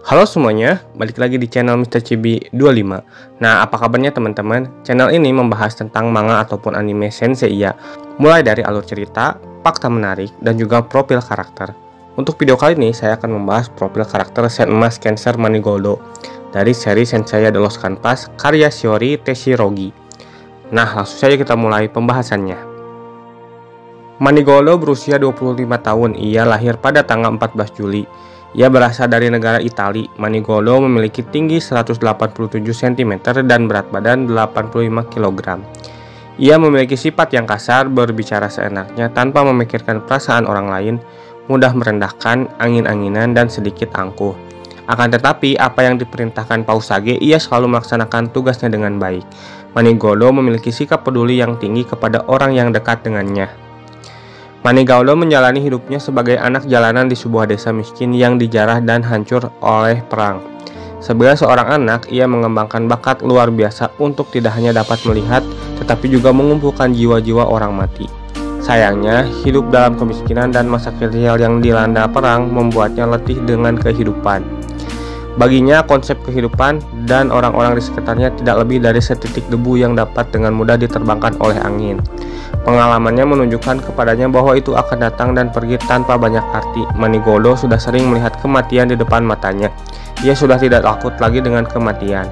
Halo semuanya, balik lagi di channel Mr. Chibi 25. Nah, apa kabarnya teman-teman? Channel ini membahas tentang manga ataupun anime sensei ya, mulai dari alur cerita, fakta menarik, dan juga profil karakter. Untuk video kali ini, saya akan membahas profil karakter Sen Emas Cancer Manigoldo dari seri Senseiya The Lost Canvas karya Shiori Teshirogi. Nah, langsung saja kita mulai pembahasannya. Manigoldo berusia 25 tahun, ia lahir pada tanggal 14 Juli. Ia berasal dari negara Italia. Manigoldo memiliki tinggi 187 cm dan berat badan 85 kg. Ia memiliki sifat yang kasar, berbicara seenaknya tanpa memikirkan perasaan orang lain, mudah merendahkan, angin-anginan, dan sedikit angkuh. Akan tetapi, apa yang diperintahkan Pausage, ia selalu melaksanakan tugasnya dengan baik. Manigoldo memiliki sikap peduli yang tinggi kepada orang yang dekat dengannya. Manigoldo menjalani hidupnya sebagai anak jalanan di sebuah desa miskin yang dijarah dan hancur oleh perang. Sebagai seorang anak, ia mengembangkan bakat luar biasa untuk tidak hanya dapat melihat, tetapi juga mengumpulkan jiwa-jiwa orang mati. Sayangnya, hidup dalam kemiskinan dan masa kecil yang dilanda perang membuatnya letih dengan kehidupan. Baginya, konsep kehidupan dan orang-orang di sekitarnya tidak lebih dari setitik debu yang dapat dengan mudah diterbangkan oleh angin. Pengalamannya menunjukkan kepadanya bahwa itu akan datang dan pergi tanpa banyak arti. Manigoldo sudah sering melihat kematian di depan matanya. Ia sudah tidak takut lagi dengan kematian.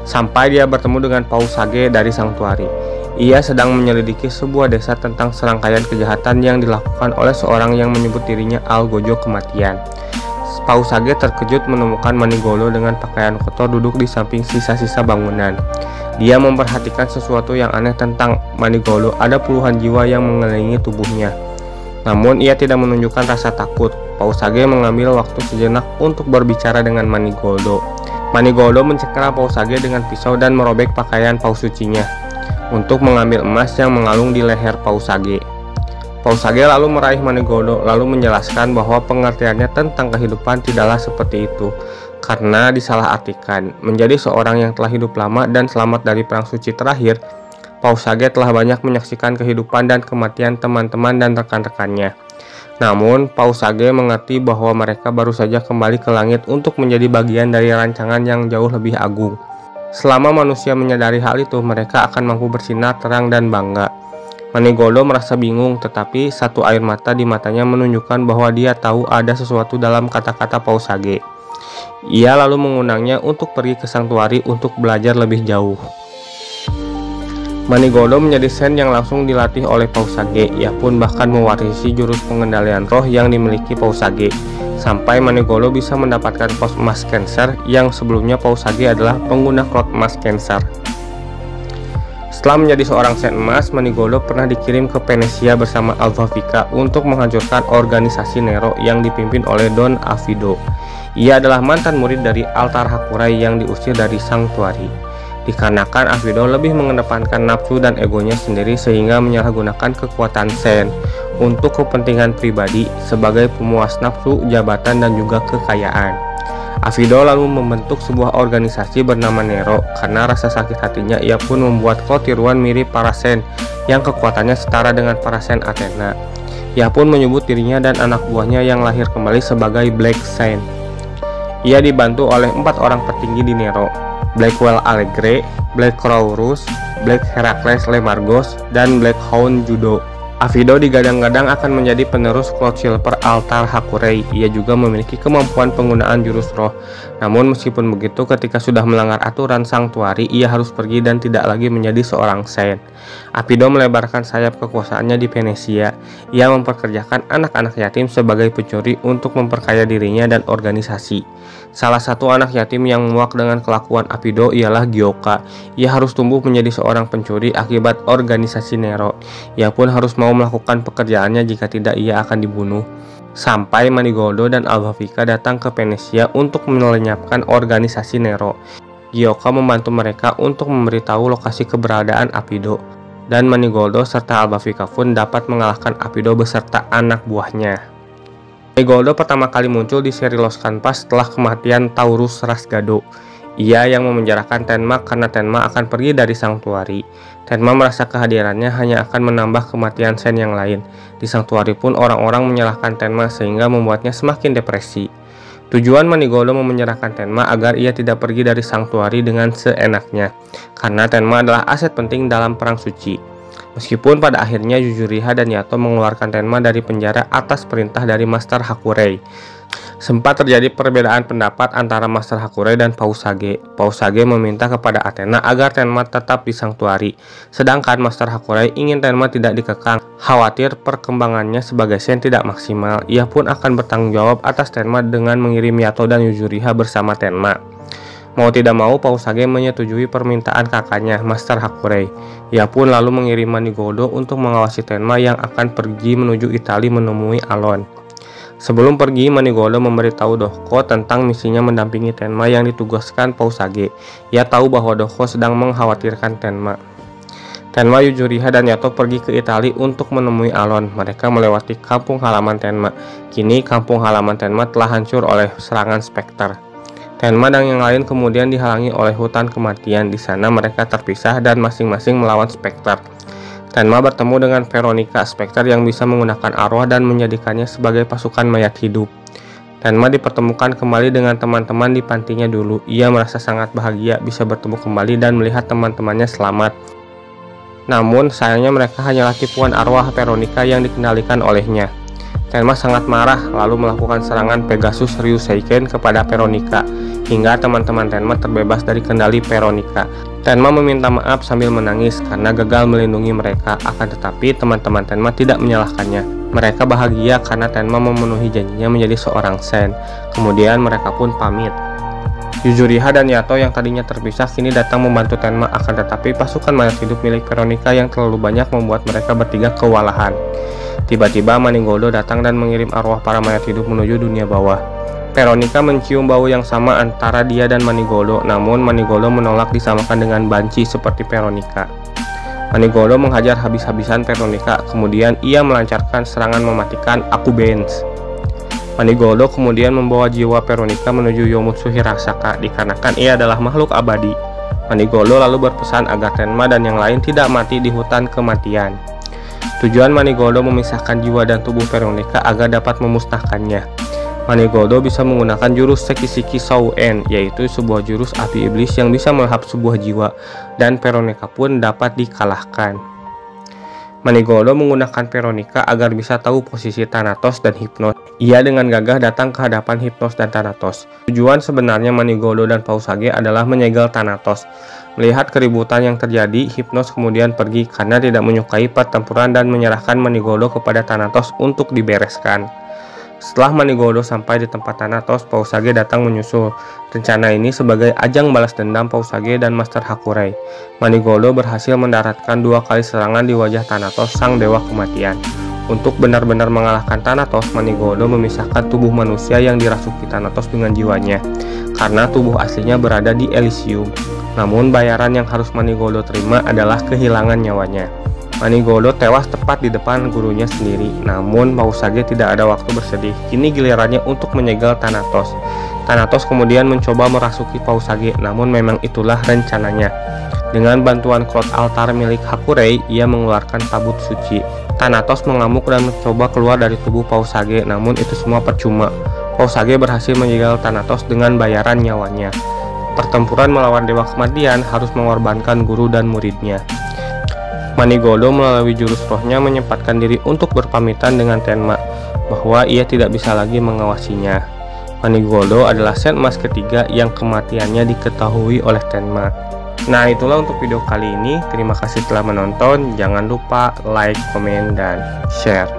Sampai dia bertemu dengan Pausage dari Sanctuary. Ia sedang menyelidiki sebuah desa tentang serangkaian kejahatan yang dilakukan oleh seorang yang menyebut dirinya Algojo Kematian. Pausage terkejut menemukan Manigoldo dengan pakaian kotor duduk di samping sisa-sisa bangunan. Dia memperhatikan sesuatu yang aneh tentang Manigoldo. Ada puluhan jiwa yang mengelilingi tubuhnya. Namun ia tidak menunjukkan rasa takut. Pausage mengambil waktu sejenak untuk berbicara dengan Manigoldo. Manigoldo mencengkeram Pausage dengan pisau dan merobek pakaian paus sucinya untuk mengambil emas yang mengalung di leher Pausage. Pausage lalu meraih Manigoldo lalu menjelaskan bahwa pengertiannya tentang kehidupan tidaklah seperti itu, karena disalahartikan. Menjadi seorang yang telah hidup lama dan selamat dari perang suci terakhir, Pausage telah banyak menyaksikan kehidupan dan kematian teman-teman dan rekan-rekannya. Namun, Pausage mengerti bahwa mereka baru saja kembali ke langit untuk menjadi bagian dari rancangan yang jauh lebih agung. Selama manusia menyadari hal itu, mereka akan mampu bersinar terang dan bangga. Manigoldo merasa bingung, tetapi satu air mata di matanya menunjukkan bahwa dia tahu ada sesuatu dalam kata-kata Pausage. Ia lalu mengundangnya untuk pergi ke Sanctuary untuk belajar lebih jauh. Manigoldo menjadi sen yang langsung dilatih oleh Pausage. Ia pun bahkan mewarisi jurus pengendalian roh yang dimiliki Pausage, sampai Manigoldo bisa mendapatkan Cloud Emas Cancer yang sebelumnya Pausage adalah pengguna Cloud Emas Cancer. Setelah menjadi seorang sen emas, Manigoldo pernah dikirim ke Venesia bersama Alva-Vika untuk menghancurkan organisasi Nero yang dipimpin oleh Don Afido. Ia adalah mantan murid dari Altar Hakurai yang diusir dari Sanctuary. Dikarenakan Afido lebih mengedepankan nafsu dan egonya sendiri sehingga menyalahgunakan kekuatan Sen untuk kepentingan pribadi sebagai pemuas nafsu, jabatan, dan juga kekayaan. Afido lalu membentuk sebuah organisasi bernama Nero. Karena rasa sakit hatinya, ia pun membuat klon tiruan mirip para Sen yang kekuatannya setara dengan para Sen Athena. Ia pun menyebut dirinya dan anak buahnya yang lahir kembali sebagai Black Sen. Ia dibantu oleh 4 orang petinggi di Nero: Blackwell Allegre, Black Crourus, Black Heracles Lemargos, dan Black Hound Judo. Afido digadang-gadang akan menjadi penerus Cloud Silver Altar Hakurai. Ia juga memiliki kemampuan penggunaan jurus roh. Namun meskipun begitu, ketika sudah melanggar aturan Sanctuary, ia harus pergi dan tidak lagi menjadi seorang Sen. Afido melebarkan sayap kekuasaannya di Venesia. Ia memperkerjakan anak-anak yatim sebagai pencuri untuk memperkaya dirinya dan organisasi. Salah satu anak yatim yang muak dengan kelakuan Afido ialah Gyoka. Ia harus tumbuh menjadi seorang pencuri akibat organisasi Nero. Ia pun harus mau melakukan pekerjaannya, jika tidak ia akan dibunuh. Sampai Manigoldo dan Alva-Vika datang ke Venesia untuk melenyapkan organisasi Nero. Gyoka membantu mereka untuk memberitahu lokasi keberadaan Afido, dan Manigoldo serta Alva-Vika pun dapat mengalahkan Afido beserta anak buahnya. Manigoldo pertama kali muncul di seri Lost Canvas setelah kematian Taurus Rasgado. Ia yang memenjarakan Tenma karena Tenma akan pergi dari Sanctuary. Tenma merasa kehadirannya hanya akan menambah kematian Sen yang lain. Di Sanctuary pun orang-orang menyalahkan Tenma sehingga membuatnya semakin depresi. Tujuan Manigolo menyerahkan Tenma agar ia tidak pergi dari Sanctuary dengan seenaknya, karena Tenma adalah aset penting dalam Perang Suci. Meskipun pada akhirnya Yujuriha dan Yato mengeluarkan Tenma dari penjara atas perintah dari Master Hakurei. Sempat terjadi perbedaan pendapat antara Master Hakurei dan Pausage. Pausage meminta kepada Athena agar Tenma tetap di Sanctuary, sedangkan Master Hakurei ingin Tenma tidak dikekang. Khawatir perkembangannya sebagai Sen tidak maksimal, ia pun akan bertanggung jawab atas Tenma dengan mengirim Yato dan Yujuriha bersama Tenma. Mau tidak mau, Pausage menyetujui permintaan kakaknya, Master Hakurei. Ia pun lalu mengirim Manigoldo untuk mengawasi Tenma yang akan pergi menuju Italia menemui Alon. Sebelum pergi, Manigoldo memberitahu Dohko tentang misinya mendampingi Tenma yang ditugaskan Pausage. Ia tahu bahwa Dohko sedang mengkhawatirkan Tenma. Tenma, Yujuriha, dan Yato pergi ke Italia untuk menemui Alon. Mereka melewati kampung halaman Tenma. Kini kampung halaman Tenma telah hancur oleh serangan Spectre. Tenma dan yang lain kemudian dihalangi oleh hutan kematian. Di sana mereka terpisah dan masing-masing melawan Spectre. Tenma bertemu dengan Veronica, Spectre yang bisa menggunakan arwah dan menjadikannya sebagai pasukan mayat hidup. Tenma dipertemukan kembali dengan teman-teman di pantinya dulu. Ia merasa sangat bahagia bisa bertemu kembali dan melihat teman-temannya selamat. Namun sayangnya mereka hanyalah tipuan arwah Veronica yang dikendalikan olehnya. Tenma sangat marah lalu melakukan serangan Pegasus Ryuseiken kepada Veronica, hingga teman-teman Tenma terbebas dari kendali Veronica. Tenma meminta maaf sambil menangis karena gagal melindungi mereka, akan tetapi teman-teman Tenma tidak menyalahkannya. Mereka bahagia karena Tenma memenuhi janjinya menjadi seorang Sen. Kemudian mereka pun pamit. Yujuriha dan Yato yang tadinya terpisah kini datang membantu Tenma, akan tetapi pasukan mayat hidup milik Veronica yang terlalu banyak membuat mereka bertiga kewalahan. Tiba-tiba Manigoldo datang dan mengirim arwah para mayat hidup menuju dunia bawah. Veronica mencium bau yang sama antara dia dan Manigoldo, namun Manigoldo menolak disamakan dengan banci seperti Veronica. Manigoldo menghajar habis-habisan Veronica, kemudian ia melancarkan serangan mematikan Akubens. Manigoldo kemudian membawa jiwa Veronica menuju Yomutsu Hirasaka, dikarenakan ia adalah makhluk abadi. Manigoldo lalu berpesan agar Tenma dan yang lain tidak mati di hutan kematian. Tujuan Manigoldo memisahkan jiwa dan tubuh Veronica agar dapat memusnahkannya. Manigoldo bisa menggunakan jurus Sekiseki Souen, yaitu sebuah jurus api iblis yang bisa melahap sebuah jiwa, dan Veronica pun dapat dikalahkan. Manigoldo menggunakan Veronica agar bisa tahu posisi Thanatos dan Hypnos. Ia dengan gagah datang ke hadapan Hypnos dan Thanatos. Tujuan sebenarnya Manigoldo dan Pausage adalah menyegel Thanatos. Melihat keributan yang terjadi, Hypnos kemudian pergi karena tidak menyukai pertempuran dan menyerahkan Manigoldo kepada Thanatos untuk dibereskan. Setelah Manigoldo sampai di tempat Thanatos, Pausage datang menyusul. Rencana ini sebagai ajang balas dendam Pausage dan Master Hakurei. Manigoldo berhasil mendaratkan 2 kali serangan di wajah Thanatos, sang dewa kematian. Untuk benar-benar mengalahkan Thanatos, Manigoldo memisahkan tubuh manusia yang dirasuki Thanatos dengan jiwanya, karena tubuh aslinya berada di Elysium. Namun bayaran yang harus Manigoldo terima adalah kehilangan nyawanya. Manigoldo tewas tepat di depan gurunya sendiri, namun Pausage tidak ada waktu bersedih. Kini gilirannya untuk menyegel Thanatos. Thanatos kemudian mencoba merasuki Pausage, namun memang itulah rencananya. Dengan bantuan Cloud Altar milik Hakurei, ia mengeluarkan tabut suci. Thanatos mengamuk dan mencoba keluar dari tubuh Pausage, namun itu semua percuma. Pausage berhasil menyegel Thanatos dengan bayaran nyawanya. Pertempuran melawan Dewa Kematian harus mengorbankan guru dan muridnya. Manigoldo melalui jurus rohnya menyempatkan diri untuk berpamitan dengan Tenma bahwa ia tidak bisa lagi mengawasinya. Manigoldo adalah Sen emas ketiga yang kematiannya diketahui oleh Tenma. Nah, itulah untuk video kali ini. Terima kasih telah menonton. Jangan lupa like, komen, dan share.